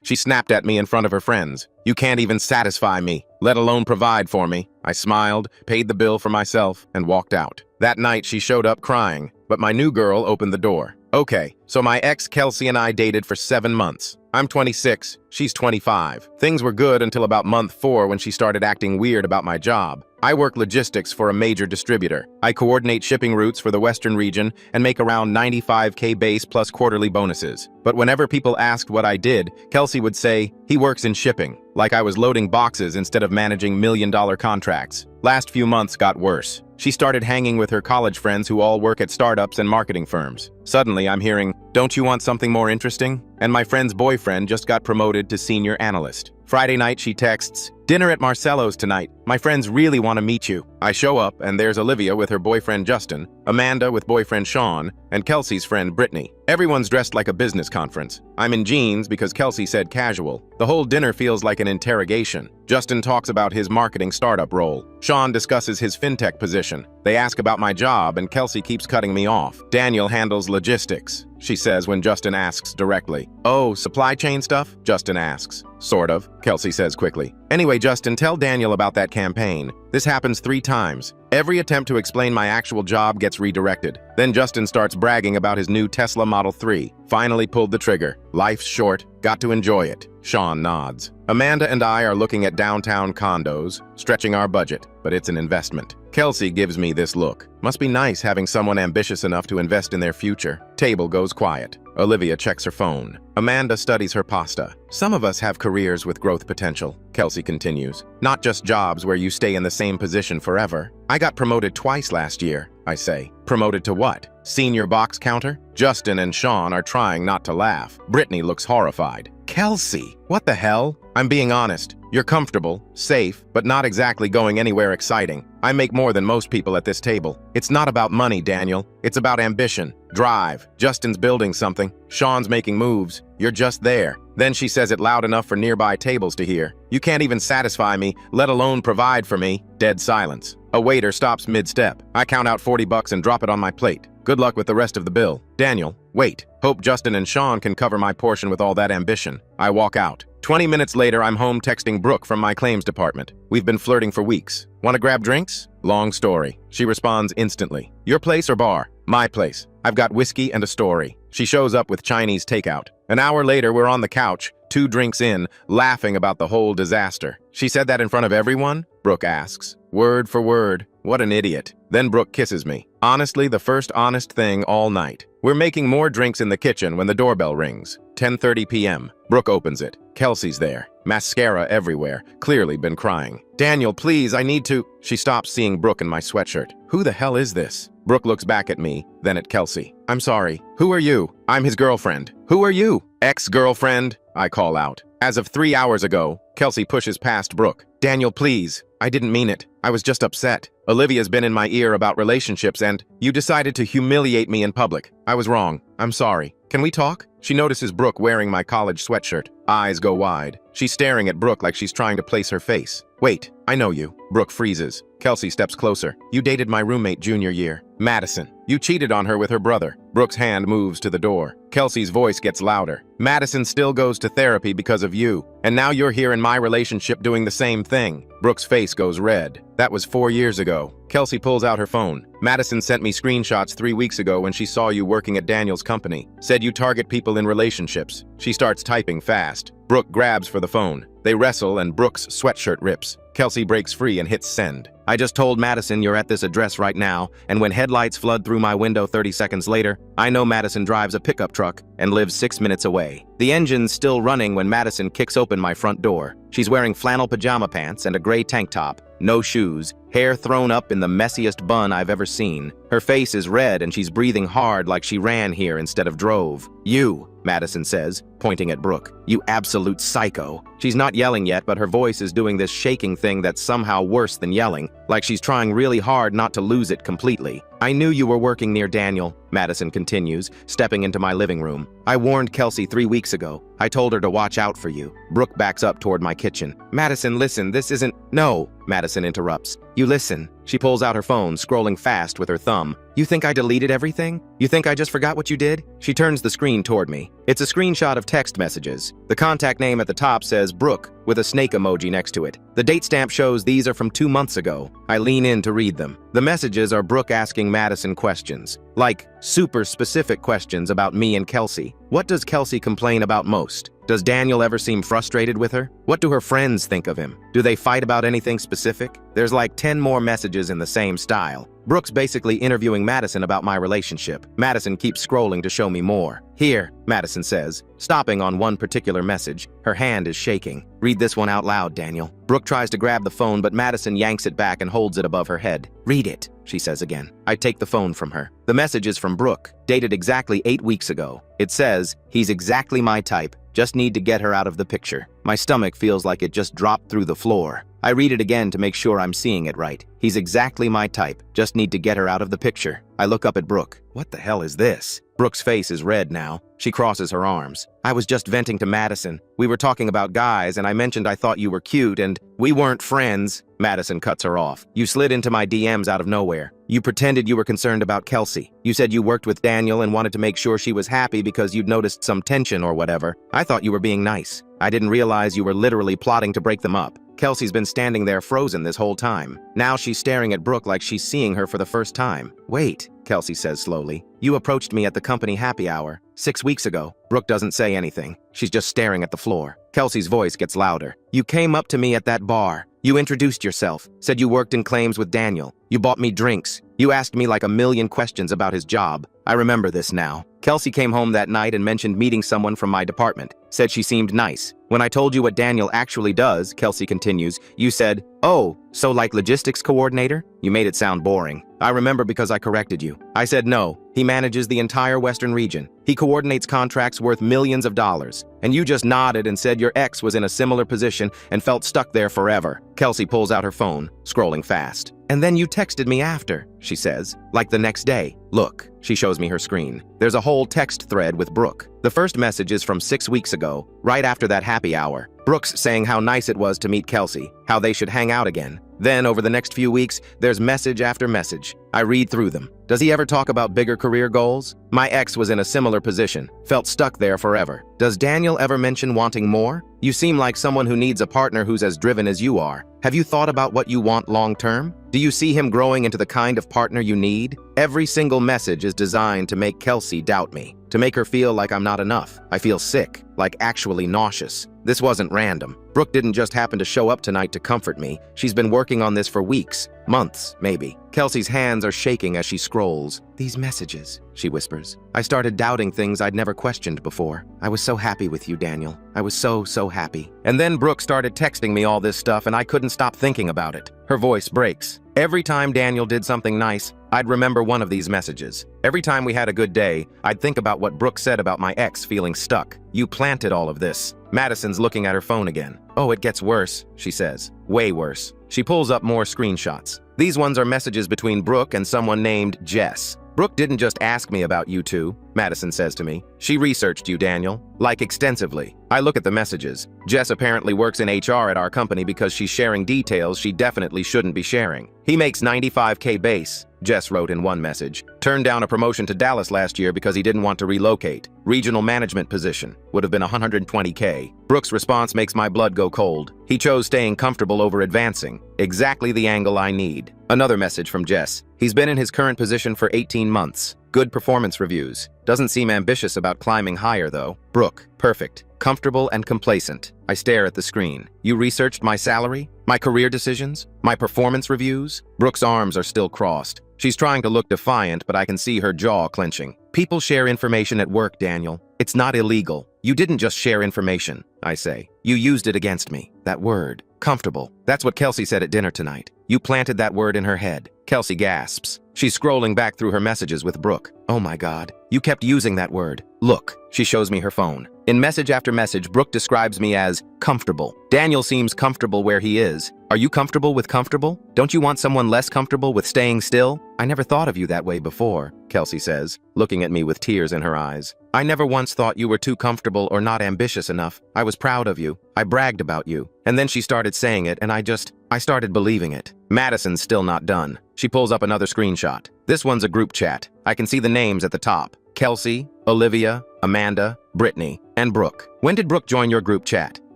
She snapped at me in front of her friends. You can't even satisfy me, let alone provide for me. I smiled, paid the bill for myself, and walked out. That night, she showed up crying, but my new girl opened the door. Okay, so my ex Kelsey and I dated for 7 months. I'm 26, she's 25. Things were good until about month 4 when she started acting weird about my job. I work logistics for a major distributor. I coordinate shipping routes for the Western region and make around $95K base plus quarterly bonuses. But whenever people asked what I did, Kelsey would say, he works in shipping, like I was loading boxes instead of managing million-dollar contracts. Last few months got worse. She started hanging with her college friends who all work at startups and marketing firms. Suddenly, I'm hearing, don't you want something more interesting? And my friend's boyfriend just got promoted to senior analyst. Friday night, she texts, dinner at Marcelo's tonight. My friends really want to meet you. I show up, and there's Olivia with her boyfriend Justin, Amanda with boyfriend Sean, and Kelsey's friend Brittany. Everyone's dressed like a business conference. I'm in jeans because Kelsey said casual. The whole dinner feels like an interrogation. Justin talks about his marketing startup role. Sean discusses his fintech position. They ask about my job, and Kelsey keeps cutting me off. Daniel handles logistics, she says when Justin asks directly. Oh, supply chain stuff? Justin asks. Sort of, Kelsey says quickly. Anyway, Justin, tell Daniel about that campaign. This happens 3 times. Every attempt to explain my actual job gets redirected. Then Justin starts bragging about his new Tesla Model 3. Finally pulled the trigger. Life's short, got to enjoy it. Sean nods. Amanda and I are looking at downtown condos, stretching our budget, but it's an investment. Kelsey gives me this look. Must be nice having someone ambitious enough to invest in their future. Table goes quiet. Olivia checks her phone. Amanda studies her pasta. Some of us have careers with growth potential, Kelsey continues. Not just jobs where you stay in the same position forever. I got promoted twice last year, I say. Promoted to what? Senior box counter? Justin and Sean are trying not to laugh. Brittany looks horrified. Kelsey, what the hell? I'm being honest. You're comfortable, safe, but not exactly going anywhere exciting. I make more than most people at this table. It's not about money, Daniel. It's about ambition, drive. Justin's building something. Sean's making moves. You're just there. Then she says it loud enough for nearby tables to hear. You can't even satisfy me, let alone provide for me. Dead silence. A waiter stops mid-step. I count out $40 and drop it on my plate. Good luck with the rest of the bill. Daniel, wait. Hope Justin and Sean can cover my portion with all that ambition. I walk out. 20 minutes later, I'm home texting Brooke from my claims department. We've been flirting for weeks. Want to grab drinks? Long story. She responds instantly. Your place or bar? My place. I've got whiskey and a story. She shows up with Chinese takeout. An hour later, we're on the couch, 2 drinks in, laughing about the whole disaster. She said that in front of everyone? Brooke asks. Word for word. What an idiot. Then Brooke kisses me. Honestly, the first honest thing all night. We're making more drinks in the kitchen when the doorbell rings. 10:30 p.m. Brooke opens it. Kelsey's there. Mascara everywhere. Clearly been crying. Daniel, please, I need to... She stops seeing Brooke in my sweatshirt. Who the hell is this? Brooke looks back at me, then at Kelsey. I'm sorry. Who are you? I'm his girlfriend. Who are you? Ex-girlfriend? I call out. As of 3 hours ago, Kelsey pushes past Brooke. Daniel, please. I didn't mean it. I was just upset. Olivia's been in my ear about relationships and you decided to humiliate me in public. I was wrong. I'm sorry. Can we talk? She notices Brooke wearing my college sweatshirt. Eyes go wide. She's staring at Brooke like she's trying to place her face. Wait, I know you. Brooke freezes. Kelsey steps closer. You dated my roommate junior year. Madison. You cheated on her with her brother. Brooke's hand moves to the door. Kelsey's voice gets louder. Madison still goes to therapy because of you. And now you're here in my relationship doing the same thing. Brooke's face goes red. That was 4 years ago. Kelsey pulls out her phone. Madison sent me screenshots 3 weeks ago when she saw you working at Daniel's company. Said you target people in relationships. She starts typing fast. Brooke grabs for the phone. They wrestle and Brooke's sweatshirt rips. Kelsey breaks free and hits send. I just told Madison you're at this address right now, and when headlights flood through my window 30 seconds later, I know Madison drives a pickup truck and lives 6 minutes away. The engine's still running when Madison kicks open my front door. She's wearing flannel pajama pants and a gray tank top, no shoes, hair thrown up in the messiest bun I've ever seen. Her face is red and she's breathing hard like she ran here instead of drove. You, Madison says, pointing at Brooke. You absolute psycho. She's not yelling yet, but her voice is doing this shaking thing that's somehow worse than yelling, like she's trying really hard not to lose it completely. I knew you were working near Daniel, Madison continues, stepping into my living room. I warned Kelsey 3 weeks ago. I told her to watch out for you. Brooke backs up toward my kitchen. Madison, listen, this isn't... No, Madison interrupts. You listen. She pulls out her phone, scrolling fast with her thumb. You think I deleted everything? You think I just forgot what you did? She turns the screen toward me. It's a screenshot of text messages. The contact name at the top says Brooke, with a snake emoji next to it. The date stamp shows these are from 2 months ago. I lean in to read them. The messages are Brooke asking Madison questions. Like, super specific questions about me and Kelsey. What does Kelsey complain about most? Does Daniel ever seem frustrated with her? What do her friends think of him? Do they fight about anything specific? There's like 10 more messages in the same style. Brooke's basically interviewing Madison about my relationship. Madison keeps scrolling to show me more. Here, Madison says, stopping on one particular message. Her hand is shaking. Read this one out loud, Daniel. Brooke tries to grab the phone, but Madison yanks it back and holds it above her head. Read it, she says again. I take the phone from her. The message is from Brooke, dated exactly 8 weeks ago. It says, he's exactly my type. Just need to get her out of the picture. My stomach feels like it just dropped through the floor. I read it again to make sure I'm seeing it right. He's exactly my type. Just need to get her out of the picture. I look up at Brooke. What the hell is this? Brooke's face is red now. She crosses her arms. I was just venting to Madison. We were talking about guys, and I mentioned I thought you were cute, and we weren't friends. Madison cuts her off. You slid into my DMs out of nowhere. You pretended you were concerned about Kelsey. You said you worked with Daniel and wanted to make sure she was happy because you'd noticed some tension or whatever. I thought you were being nice. I didn't realize you were literally plotting to break them up. Kelsey's been standing there frozen this whole time. Now she's staring at Brooke like she's seeing her for the first time. Wait, Kelsey says slowly. You approached me at the company happy hour 6 weeks ago. Brooke doesn't say anything. She's just staring at the floor. Kelsey's voice gets louder. You came up to me at that bar. You introduced yourself, said you worked in claims with Daniel. You bought me drinks. You asked me like a million questions about his job. I remember this now. Kelsey came home that night and mentioned meeting someone from my department. Said she seemed nice. When I told you what Daniel actually does, Kelsey continues, you said, oh, so like logistics coordinator? You made it sound boring. I remember because I corrected you. I said no. He manages the entire Western region. He coordinates contracts worth millions of dollars. And you just nodded and said your ex was in a similar position and felt stuck there forever. Kelsey pulls out her phone, scrolling fast. And then you texted me after, she says, like the next day. Look, she shows me her screen. There's a whole text thread with Brooke. The first message is from 6 weeks ago, right after that happy hour. Brooke's saying how nice it was to meet Kelsey, how they should hang out again. Then, over the next few weeks, there's message after message. I read through them. Does he ever talk about bigger career goals? My ex was in a similar position, felt stuck there forever. Does Daniel ever mention wanting more? You seem like someone who needs a partner who's as driven as you are. Have you thought about what you want long-term? Do you see him growing into the kind of partner you need? Every single message is designed to make Kelsey doubt me, to make her feel like I'm not enough. I feel sick, like actually nauseous. This wasn't random. Brooke didn't just happen to show up tonight to comfort me. She's been working on this for weeks, months, maybe. Kelsey's hands are shaking as she scrolls. These messages, she whispers. I started doubting things I'd never questioned before. I was so happy with you, Daniel. I was so happy. And then Brooke started texting me all this stuff and I couldn't stop thinking about it. Her voice breaks. Every time Daniel did something nice, I'd remember one of these messages. Every time we had a good day, I'd think about what Brooke said about my ex feeling stuck. You planted all of this. Madison's looking at her phone again. Oh, it gets worse, she says. Way worse. She pulls up more screenshots. These ones are messages between Brooke and someone named Jess. Brooke didn't just ask me about you two, Madison says to me. She researched you, Daniel, like extensively. I look at the messages. Jess apparently works in HR at our company because she's sharing details she definitely shouldn't be sharing. He makes $95K base, Jess wrote in one message. Turned down a promotion to Dallas last year because he didn't want to relocate. Regional management position. Would have been $120K. Brooke's response makes my blood go cold. He chose staying comfortable over advancing. Exactly the angle I need. Another message from Jess. He's been in his current position for 18 months. Good performance reviews. Doesn't seem ambitious about climbing higher, though. Brooke, perfect. Comfortable and complacent. I stare at the screen. You researched my salary? My career decisions? My performance reviews? Brooke's arms are still crossed. She's trying to look defiant, but I can see her jaw clenching. People share information at work, Daniel. It's not illegal. You didn't just share information, I say. You used it against me. That word. Comfortable. That's what Kelsey said at dinner tonight. You planted that word in her head. Kelsey gasps. She's scrolling back through her messages with Brooke. Oh my God. You kept using that word. Look. She shows me her phone. In message after message, Brooke describes me as comfortable. Daniel seems comfortable where he is. Are you comfortable with comfortable? Don't you want someone less comfortable with staying still? I never thought of you that way before, Kelsey says, looking at me with tears in her eyes. I never once thought you were too comfortable or not ambitious enough. I was proud of you. I bragged about you. And then she started saying it, and I started believing it. Madison's still not done. She pulls up another screenshot. This one's a group chat. I can see the names at the top. Kelsey, Olivia, Amanda, Brittany, and Brooke. When did Brooke join your group chat?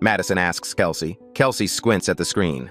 Madison asks Kelsey. Kelsey squints at the screen.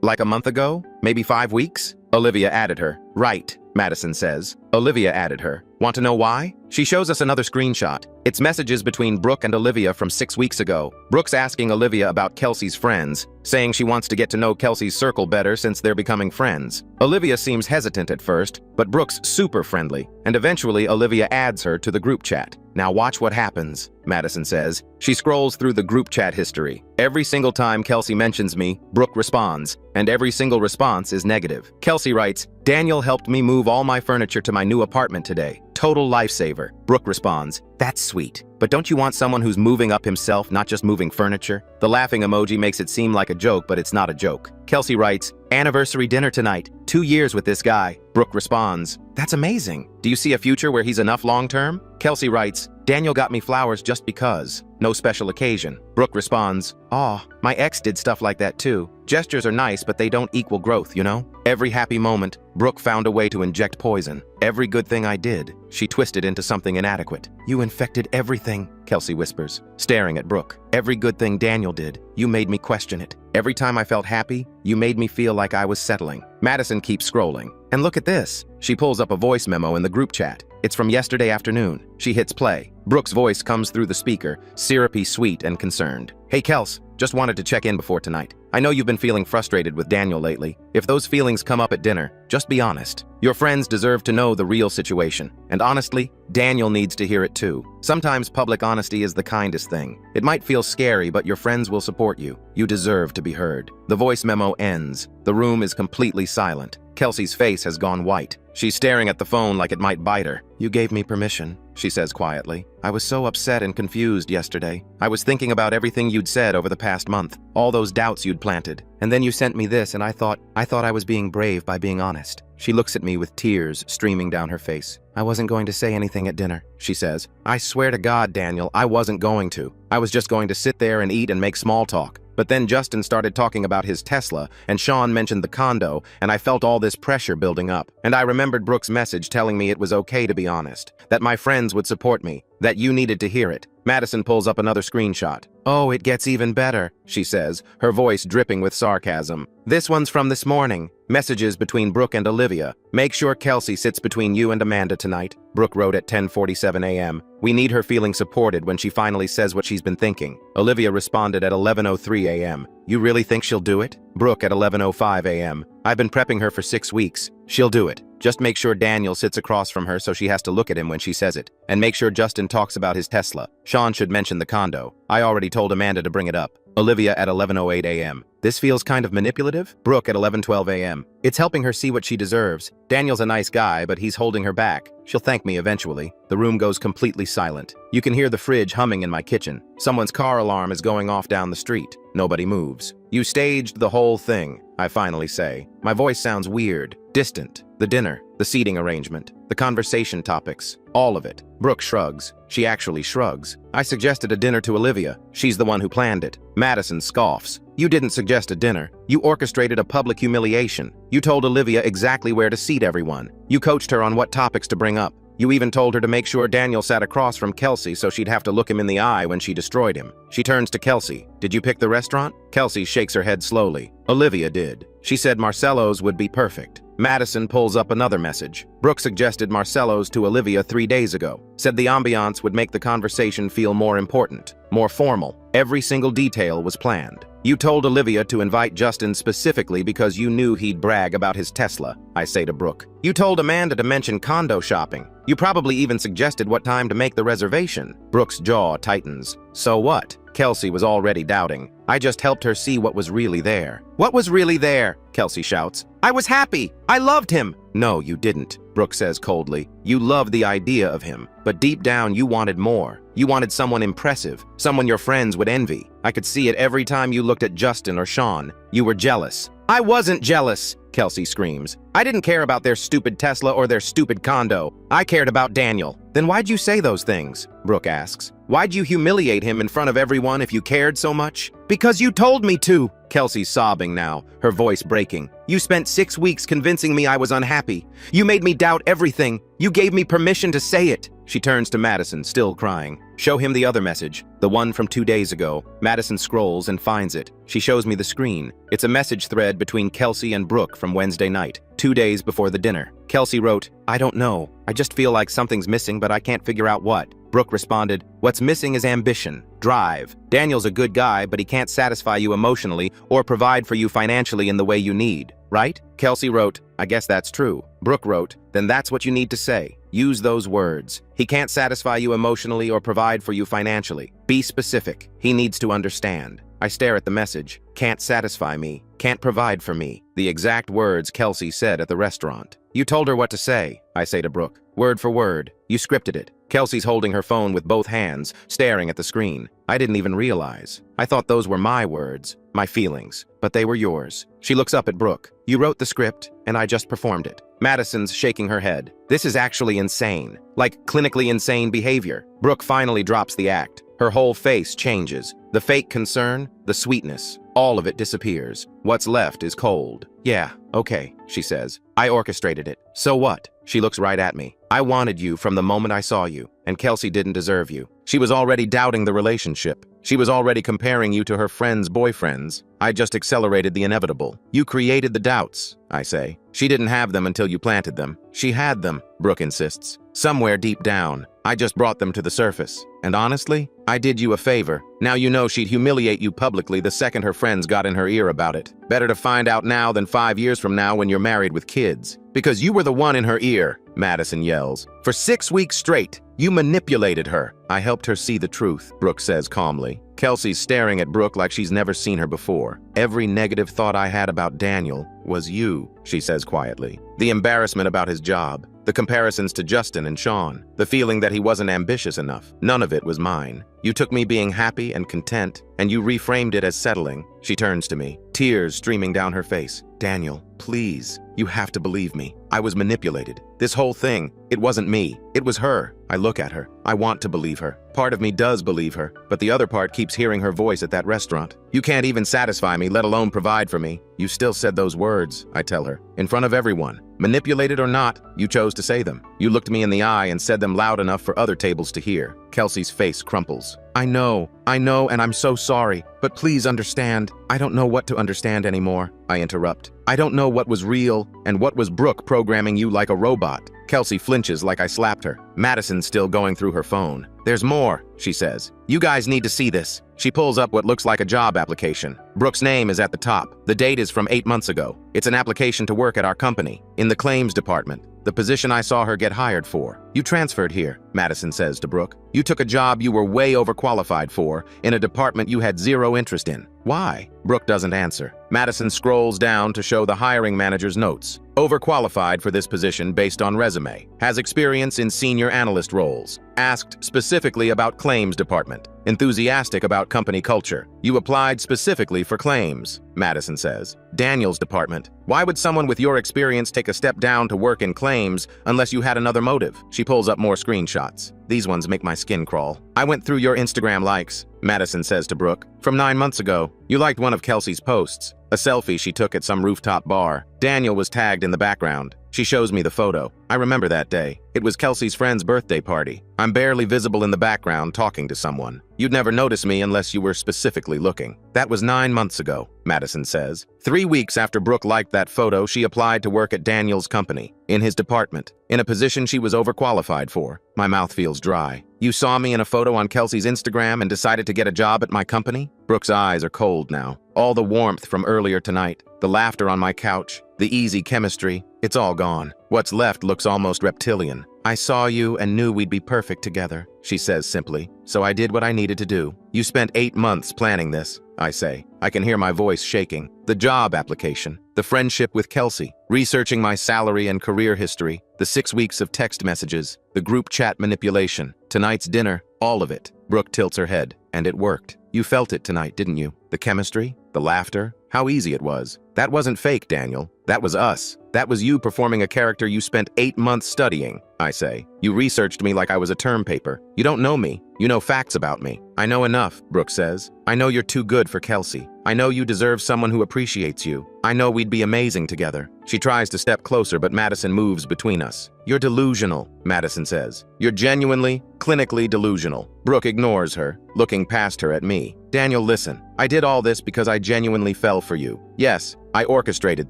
Like a month ago? Maybe 5 weeks? Olivia added her. Right, Madison says. Olivia added her. Want to know why? She shows us another screenshot. It's messages between Brooke and Olivia from 6 weeks ago. Brooke's asking Olivia about Kelsey's friends, saying she wants to get to know Kelsey's circle better since they're becoming friends. Olivia seems hesitant at first, but Brooke's super friendly, and eventually Olivia adds her to the group chat. Now watch what happens, Madison says. She scrolls through the group chat history. Every single time Kelsey mentions me, Brooke responds, and every single response is negative. Kelsey writes, Daniel helped me move all my furniture to my new apartment today. Total lifesaver. Brooke responds, that's sweet. But don't you want someone who's moving up himself, not just moving furniture? The laughing emoji makes it seem like a joke, but it's not a joke. Kelsey writes, anniversary dinner tonight. 2 years with this guy. Brooke responds, that's amazing. Do you see a future where he's enough long-term? Kelsey writes, Daniel got me flowers just because. No special occasion. Brooke responds, aw, my ex did stuff like that too. Gestures are nice, but they don't equal growth, you know? Every happy moment, Brooke found a way to inject poison. Every good thing I did, she twisted into something inadequate. You infected everything, Kelsey whispers, staring at Brooke. Every good thing Daniel did, you made me question it. Every time I felt happy, you made me feel like I was settling. Madison keeps scrolling. And look at this. She pulls up a voice memo in the group chat. It's from yesterday afternoon. She hits play. Brooke's voice comes through the speaker, syrupy, sweet, and concerned. Hey, Kels, just wanted to check in before tonight. I know you've been feeling frustrated with Daniel lately. If those feelings come up at dinner, just be honest. Your friends deserve to know the real situation. And honestly, Daniel needs to hear it too. Sometimes public honesty is the kindest thing. It might feel scary, but your friends will support you. You deserve to be heard. The voice memo ends. The room is completely silent. Kelsey's face has gone white. She's staring at the phone like it might bite her. You gave me permission, she says quietly. I was so upset and confused yesterday. I was thinking about everything you'd said over the past month, all those doubts you'd planted. And then you sent me this and I thought I was being brave by being honest. She looks at me with tears streaming down her face. I wasn't going to say anything at dinner, she says. I swear to God, Daniel, I wasn't going to. I was just going to sit there and eat and make small talk. But then Justin started talking about his Tesla, and Sean mentioned the condo, and I felt all this pressure building up. And I remembered Brooke's message telling me it was okay to be honest, that my friends would support me, that you needed to hear it. Madison pulls up another screenshot. Oh, it gets even better, she says, her voice dripping with sarcasm. This one's from this morning. Messages between Brooke and Olivia. Make sure Kelsey sits between you and Amanda tonight. Brooke wrote at 10:47 a.m. We need her feeling supported when she finally says what she's been thinking. Olivia responded at 11:03 a.m. You really think she'll do it? Brooke at 11:05 a.m. I've been prepping her for 6 weeks. She'll do it. Just make sure Daniel sits across from her so she has to look at him when she says it. And make sure Justin talks about his Tesla. Sean should mention the condo. I already told Amanda to bring it up. Olivia at 11:08 a.m. This feels kind of manipulative. Brooke at 11:12 a.m. It's helping her see what she deserves. Daniel's a nice guy, but he's holding her back. She'll thank me eventually. The room goes completely silent. You can hear the fridge humming in my kitchen. Someone's car alarm is going off down the street. Nobody moves. You staged the whole thing, I finally say. My voice sounds weird, distant. The dinner, the seating arrangement, the conversation topics, all of it. Brooke shrugs. She actually shrugs. I suggested a dinner to Olivia. She's the one who planned it. Madison scoffs. You didn't suggest a dinner. You orchestrated a public humiliation. You told Olivia exactly where to seat everyone. You coached her on what topics to bring up. You even told her to make sure Daniel sat across from Kelsey so she'd have to look him in the eye when she destroyed him. She turns to Kelsey. Did you pick the restaurant? Kelsey shakes her head slowly. Olivia did. She said Marcello's would be perfect. Madison pulls up another message. Brooke suggested Marcello's to Olivia 3 days ago. Said the ambiance would make the conversation feel more important, more formal. Every single detail was planned. You told Olivia to invite Justin specifically because you knew he'd brag about his Tesla, I say to Brooke. You told Amanda to mention condo shopping. You probably even suggested what time to make the reservation. Brooke's jaw tightens. So what? Kelsey was already doubting. I just helped her see what was really there. What was really there? Kelsey shouts. I was happy. I loved him. No, you didn't, Brooke says coldly. You loved the idea of him, but deep down you wanted more. You wanted someone impressive, someone your friends would envy. I could see it every time you looked at Justin or Sean. You were jealous. I wasn't jealous, Kelsey screams. I didn't care about their stupid Tesla or their stupid condo. I cared about Daniel. Then why'd you say those things? Brooke asks. Why'd you humiliate him in front of everyone if you cared so much? Because you told me to. Kelsey's sobbing now, her voice breaking. You spent 6 weeks convincing me I was unhappy. You made me doubt everything. You gave me permission to say it. She turns to Madison, still crying. Show him the other message, the one from 2 days ago. Madison scrolls and finds it. She shows me the screen. It's a message thread between Kelsey and Brooke from Wednesday night, 2 days before the dinner. Kelsey wrote, I don't know. I just feel like something's missing, but I can't figure out what. Brooke responded, what's missing is ambition, drive. Daniel's a good guy, but he can't satisfy you emotionally or provide for you financially in the way you need, right? Kelsey wrote, I guess that's true. Brooke wrote, then that's what you need to say. Use those words. He can't satisfy you emotionally or provide for you financially. Be specific. He needs to understand. I stare at the message. Can't satisfy me. Can't provide for me. The exact words Kelsey said at the restaurant. You told her what to say, I say to Brooke. Word for word. You scripted it. Kelsey's holding her phone with both hands, staring at the screen. I didn't even realize. I thought those were my words, my feelings, but they were yours. She looks up at Brooke. You wrote the script, and I just performed it. Madison's shaking her head. This is actually insane. Like clinically insane behavior. Brooke finally drops the act. Her whole face changes. The fake concern, the sweetness, all of it disappears. What's left is cold. Yeah, okay, she says. I orchestrated it. So what? She looks right at me. I wanted you from the moment I saw you, and Kelsey didn't deserve you. She was already doubting the relationship. She was already comparing you to her friends' boyfriends. I just accelerated the inevitable. You created the doubts, I say. She didn't have them until you planted them. She had them, Brooke insists. Somewhere deep down. I just brought them to the surface. And honestly, I did you a favor. Now you know she'd humiliate you publicly the second her friends got in her ear about it. Better to find out now than 5 years from now when you're married with kids. Because you were the one in her ear, Madison yells. For 6 weeks straight, you manipulated her. I helped her see the truth, Brooke says calmly. Kelsey's staring at Brooke like she's never seen her before. Every negative thought I had about Daniel was you, she says quietly. The embarrassment about his job, the comparisons to Justin and Sean, the feeling that he wasn't ambitious enough. None of it was mine. You took me being happy and content, and you reframed it as settling. She turns to me, tears streaming down her face. Daniel, please, you have to believe me. I was manipulated. This whole thing, it wasn't me. It was her. I look at her. I want to believe her. Part of me does believe her, but the other part keeps hearing her voice at that restaurant. You can't even satisfy me, let alone provide for me. You still said those words, I tell her, in front of everyone. Manipulated or not, you chose to say them. You looked me in the eye and said them loud enough for other tables to hear. Kelsey's face crumples. I know, and I'm so sorry, but please understand. I don't know what to understand anymore, I interrupt. I don't know what was real and what was Brooke programming you like a robot. Kelsey flinches like I slapped her. Madison's still going through her phone. There's more, she says. You guys need to see this. She pulls up what looks like a job application. Brooke's name is at the top. The date is from 8 months ago. It's an application to work at our company, in the claims department. The position I saw her get hired for. You transferred here, Madison says to Brooke. You took a job you were way overqualified for, in a department you had zero interest in. Why? Brooke doesn't answer. Madison scrolls down to show the hiring manager's notes. Overqualified for this position based on resume. Has experience in senior analyst roles. Asked specifically about claims department. Enthusiastic about company culture. You applied specifically for claims, Madison says. Daniel's department. Why would someone with your experience take a step down to work in claims unless you had another motive? She pulls up more screenshots. These ones make my skin crawl. I went through your Instagram likes, Madison says to Brooke. From 9 months ago, you liked one of Kelsey's posts. A selfie she took at some rooftop bar. Daniel was tagged in the background. She shows me the photo. I remember that day. It was Kelsey's friend's birthday party. I'm barely visible in the background talking to someone. You'd never notice me unless you were specifically looking. That was 9 months ago, Madison says. 3 weeks after Brooke liked that photo, she applied to work at Daniel's company, in his department, in a position she was overqualified for. My mouth feels dry. You saw me in a photo on Kelsey's Instagram and decided to get a job at my company? Brooke's eyes are cold now. All the warmth from earlier tonight, the laughter on my couch, the easy chemistry, it's all gone. What's left looks almost reptilian. I saw you and knew we'd be perfect together, she says simply. So I did what I needed to do. You spent 8 months planning this, I say. I can hear my voice shaking. The job application, the friendship with Kelsey, researching my salary and career history, the 6 weeks of text messages, the group chat manipulation, tonight's dinner, all of it. Brooke tilts her head. And it worked. You felt it tonight, didn't you? The chemistry, the laughter, how easy it was. That wasn't fake, Daniel. That was us. That was you performing a character you spent 8 months studying, I say. You researched me like I was a term paper. You don't know me. You know facts about me. I know enough, Brooke says. I know you're too good for Kelsey. I know you deserve someone who appreciates you. I know we'd be amazing together. She tries to step closer, but Madison moves between us. You're delusional, Madison says. You're genuinely, clinically delusional. Brooke ignores her, looking past her at me. Daniel, listen. I did all this because I genuinely fell for you. Yes, I orchestrated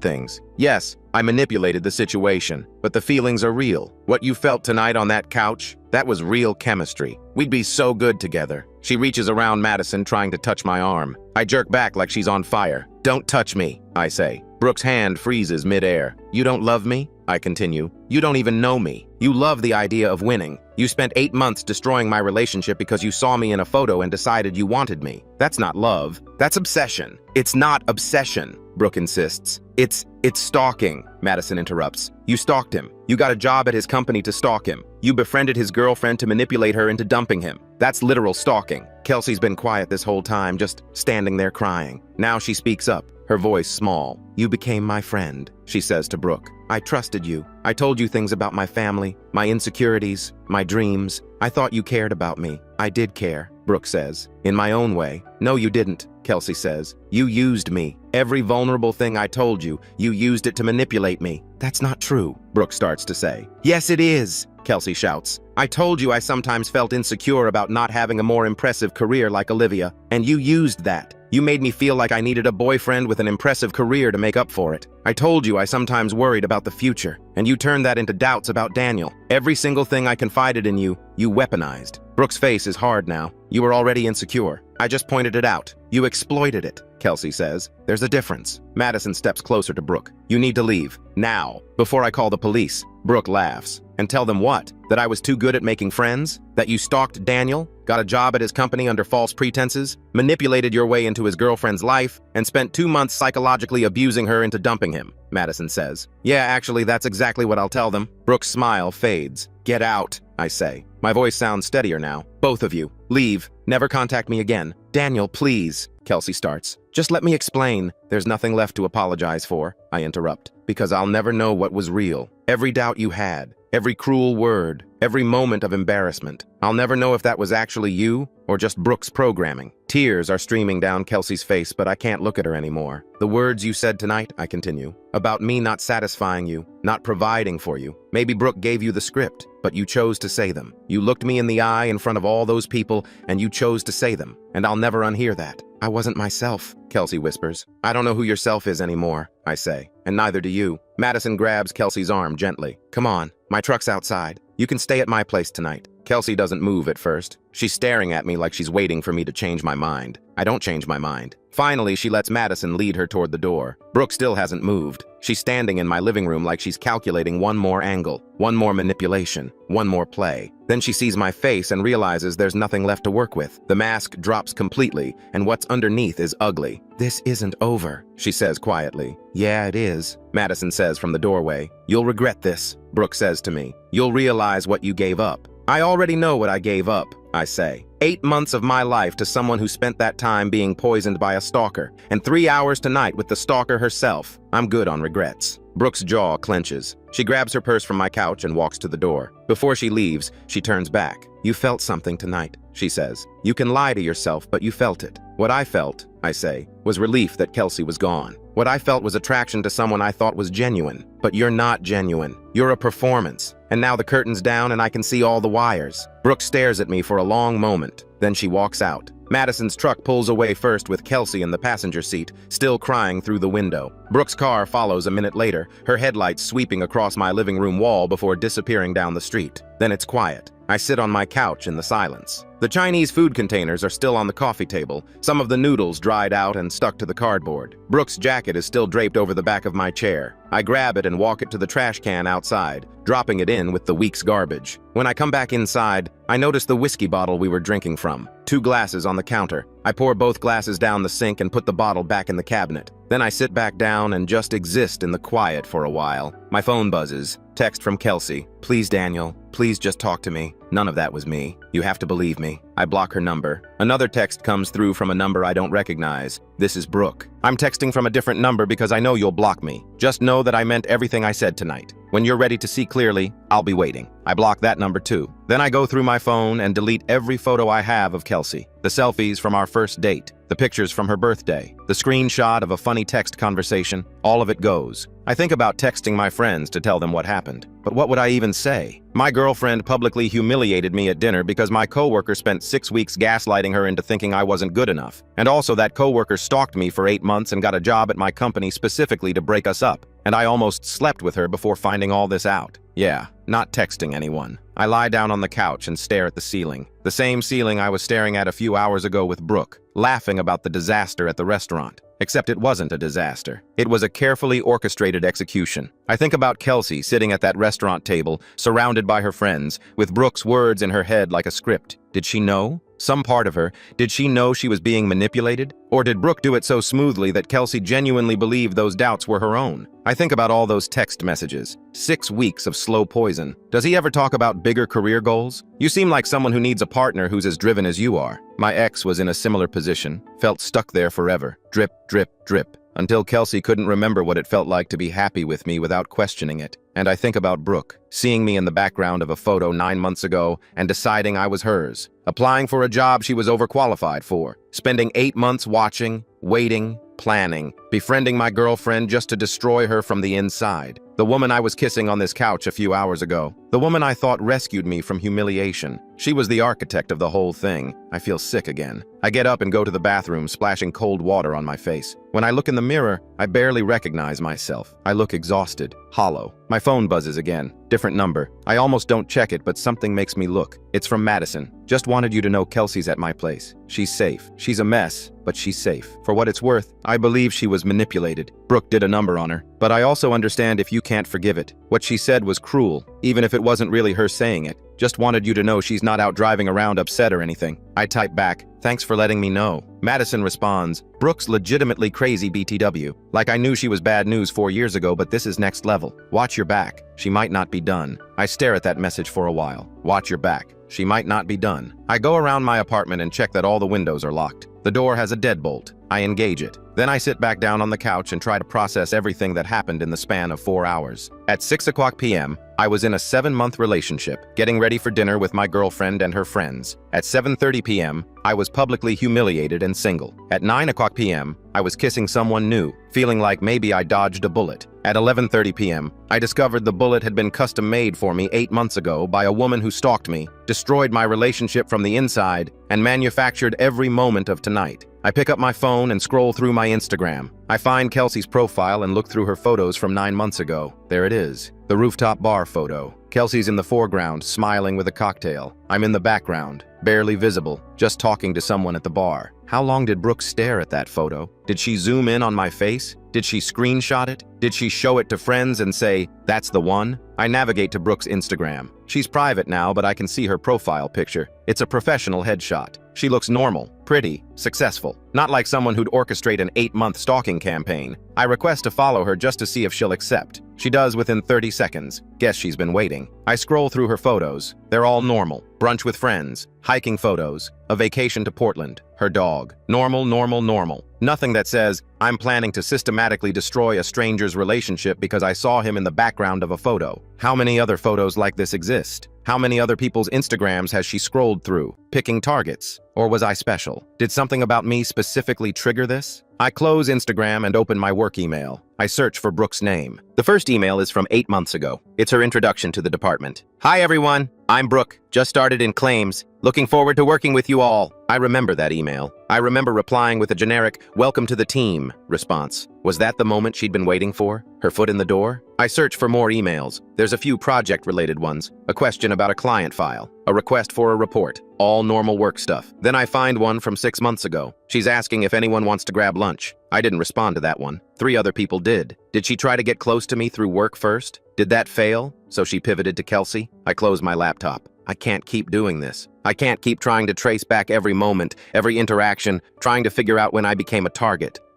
things. Yes, I manipulated the situation. But the feelings are real. What you felt tonight on that couch, that was real chemistry. We'd be so good together. She reaches around Madison, trying to touch my arm. I jerk back like she's on fire. Don't touch me, I say. Brooke's hand freezes midair. You don't love me? I continue. You don't even know me. You love the idea of winning. You spent 8 months destroying my relationship because you saw me in a photo and decided you wanted me. That's not love. That's obsession. It's not obsession, Brooke insists. It's stalking, Madison interrupts. You stalked him. You got a job at his company to stalk him. You befriended his girlfriend to manipulate her into dumping him. That's literal stalking. Kelsey's been quiet this whole time, just standing there crying. Now she speaks up, her voice small. You became my friend, she says to Brooke. I trusted you. I told you things about my family, my insecurities, my dreams. I thought you cared about me. I did care, Brooke says. In my own way. No, you didn't, Kelsey says. You used me. Every vulnerable thing I told you, you used it to manipulate me. That's not true, Brooke starts to say. Yes, it is, Kelsey shouts. I told you I sometimes felt insecure about not having a more impressive career like Olivia, and you used that. You made me feel like I needed a boyfriend with an impressive career to make up for it. I told you I sometimes worried about the future, and you turned that into doubts about Daniel. Every single thing I confided in you, you weaponized. Brooke's face is hard now. You were already insecure. I just pointed it out. You exploited it, Kelsey says. There's a difference. Madison steps closer to Brooke. You need to leave. Now. Before I call the police. Brooke laughs. And tell them what? That I was too good at making friends? That you stalked Daniel? Got a job at his company under false pretenses? Manipulated your way into his girlfriend's life? And spent 2 months psychologically abusing her into dumping him? Madison says. Yeah, actually, that's exactly what I'll tell them. Brooke's smile fades. Get out, I say. My voice sounds steadier now. Both of you. Leave. Never contact me again. Daniel, please, Kelsey starts. Just let me explain. There's nothing left to apologize for, I interrupt. Because I'll never know what was real. Every doubt you had. Every cruel word. Every moment of embarrassment. I'll never know if that was actually you or just Brooke's programming. Tears are streaming down Kelsey's face, but I can't look at her anymore. The words you said tonight, I continue, about me not satisfying you, not providing for you. Maybe Brooke gave you the script, but you chose to say them. You looked me in the eye in front of all those people, and you chose to say them. And I'll never unhear that. I wasn't myself, Kelsey whispers. I don't know who yourself is anymore, I say. And neither do you. Madison grabs Kelsey's arm gently. Come on, my truck's outside. You can stay at my place tonight. Kelsey doesn't move at first. She's staring at me like she's waiting for me to change my mind. I don't change my mind. Finally, she lets Madison lead her toward the door. Brooke still hasn't moved. She's standing in my living room like she's calculating one more angle, one more manipulation, one more play. Then she sees my face and realizes there's nothing left to work with. The mask drops completely, and what's underneath is ugly. This isn't over, she says quietly. Yeah, it is, Madison says from the doorway. You'll regret this, Brooke says to me. You'll realize what you gave up. I already know what I gave up, I say. 8 months of my life to someone who spent that time being poisoned by a stalker, and 3 hours tonight with the stalker herself. I'm good on regrets. Brooke's jaw clenches. She grabs her purse from my couch and walks to the door. Before she leaves, she turns back. You felt something tonight, she says. You can lie to yourself, but you felt it. What I felt, I say, was relief that Kelsey was gone. What I felt was attraction to someone I thought was genuine. But you're not genuine. You're a performance. And now the curtain's down and I can see all the wires. Brooke stares at me for a long moment. Then she walks out. Madison's truck pulls away first with Kelsey in the passenger seat, still crying through the window. Brooke's car follows a minute later, her headlights sweeping across my living room wall before disappearing down the street. Then it's quiet. I sit on my couch in the silence. The Chinese food containers are still on the coffee table, some of the noodles dried out and stuck to the cardboard. Brooke's jacket is still draped over the back of my chair. I grab it and walk it to the trash can outside, dropping it in with the week's garbage. When I come back inside, I notice the whiskey bottle we were drinking from. 2 glasses on the counter, I pour both glasses down the sink and put the bottle back in the cabinet. Then I sit back down and just exist in the quiet for a while. My phone buzzes. Text from Kelsey. Please, Daniel. Please just talk to me. None of that was me. You have to believe me. I block her number. Another text comes through from a number I don't recognize. This is Brooke. I'm texting from a different number because I know you'll block me. Just know that I meant everything I said tonight. When you're ready to see clearly, I'll be waiting. I block that number too. Then I go through my phone and delete every photo I have of Kelsey. The selfies from our first date, the pictures from her birthday, the screenshot of a funny text conversation, all of it goes. I think about texting my friends to tell them what happened. But what would I even say? My girlfriend publicly humiliated me at dinner because my coworker spent 6 weeks gaslighting her into thinking I wasn't good enough. And also that coworker stalked me for 8 months and got a job at my company specifically to break us up. And I almost slept with her before finding all this out. Yeah, not texting anyone. I lie down on the couch and stare at the ceiling. The same ceiling I was staring at a few hours ago with Brooke, laughing about the disaster at the restaurant. Except it wasn't a disaster. It was a carefully orchestrated execution. I think about Kelsey sitting at that restaurant table, surrounded by her friends, with Brooke's words in her head like a script. Did she know? Some part of her, did she know she was being manipulated? Or did Brooke do it so smoothly that Kelsey genuinely believed those doubts were her own? I think about all those text messages. 6 weeks of slow poison. Does he ever talk about bigger career goals? You seem like someone who needs a partner who's as driven as you are. My ex was in a similar position, felt stuck there forever. Drip, drip, drip. Until Kelsey couldn't remember what it felt like to be happy with me without questioning it. And I think about Brooke, seeing me in the background of a photo 9 months ago and deciding I was hers. Applying for a job she was overqualified for. Spending 8 months watching, waiting, planning, befriending my girlfriend just to destroy her from the inside. The woman I was kissing on this couch a few hours ago. The woman I thought rescued me from humiliation. She was the architect of the whole thing. I feel sick again. I get up and go to the bathroom, splashing cold water on my face. When I look in the mirror, I barely recognize myself. I look exhausted, hollow. My phone buzzes again. Different number. I almost don't check it, but something makes me look. It's from Madison. Just wanted you to know Kelsey's at my place. She's safe. She's a mess, but she's safe. For what it's worth, I believe she was manipulated. Brooke did a number on her. But I also understand if you can't forgive it. What she said was cruel, even if it wasn't really her saying it. Just wanted you to know she's not out driving around upset or anything. I type back, thanks for letting me know. Madison responds, Brooke's legitimately crazy BTW. Like I knew she was bad news 4 years ago, but this is next level. Watch your back. She might not be done. I stare at that message for a while. Watch your back. She might not be done. I go around my apartment and check that all the windows are locked. The door has a deadbolt. I engage it. Then I sit back down on the couch and try to process everything that happened in the span of 4 hours. At 6:00 p.m., I was in a 7-month relationship, getting ready for dinner with my girlfriend and her friends. At 7:30 p.m., I was publicly humiliated and single. At 9:00 p.m., I was kissing someone new, feeling like maybe I dodged a bullet. At 11:30 p.m., I discovered the bullet had been custom made for me 8 months ago by a woman who stalked me, destroyed my relationship from the inside, and manufactured every moment of tonight. I pick up my phone and scroll through my Instagram. I find Kelsey's profile and look through her photos from 9 months ago. There it is, the rooftop bar photo. Kelsey's in the foreground, smiling with a cocktail. I'm in the background, barely visible, just talking to someone at the bar. How long did Brooke stare at that photo? Did she zoom in on my face? Did she screenshot it? Did she show it to friends and say, that's the one? I navigate to Brooke's Instagram. She's private now, but I can see her profile picture. It's a professional headshot. She looks normal, pretty, successful. Not like someone who'd orchestrate an 8-month stalking campaign. I request to follow her just to see if she'll accept. She does within 30 seconds. Guess she's been waiting. I scroll through her photos. They're all normal. Brunch with friends, hiking photos, a vacation to Portland, her dog. Normal, normal, normal. Nothing that says, I'm planning to systematically destroy a stranger's relationship because I saw him in the background of a photo. How many other photos like this exist? How many other people's Instagrams has she scrolled through, picking targets? Or was I special? Did something about me specifically trigger this? I close Instagram and open my work email. I search for Brooke's name. The first email is from 8 months ago. It's her introduction to the department. Hi everyone, I'm Brooke. Just started in claims. Looking forward to working with you all. I remember that email. I remember replying with a generic, welcome to the team, response. Was that the moment she'd been waiting for? Her foot in the door? I search for more emails. There's a few project-related ones. A question about a client file. A request for a report. All normal work stuff. Then I find one from 6 months ago. She's asking if anyone wants to grab lunch. I didn't respond to that one. 3 other people did. Did she try to get close to me through work first? Did that fail? So she pivoted to Kelsey? I close my laptop. I can't keep doing this. I can't keep trying to trace back every moment, every interaction, trying to figure out when I became a target.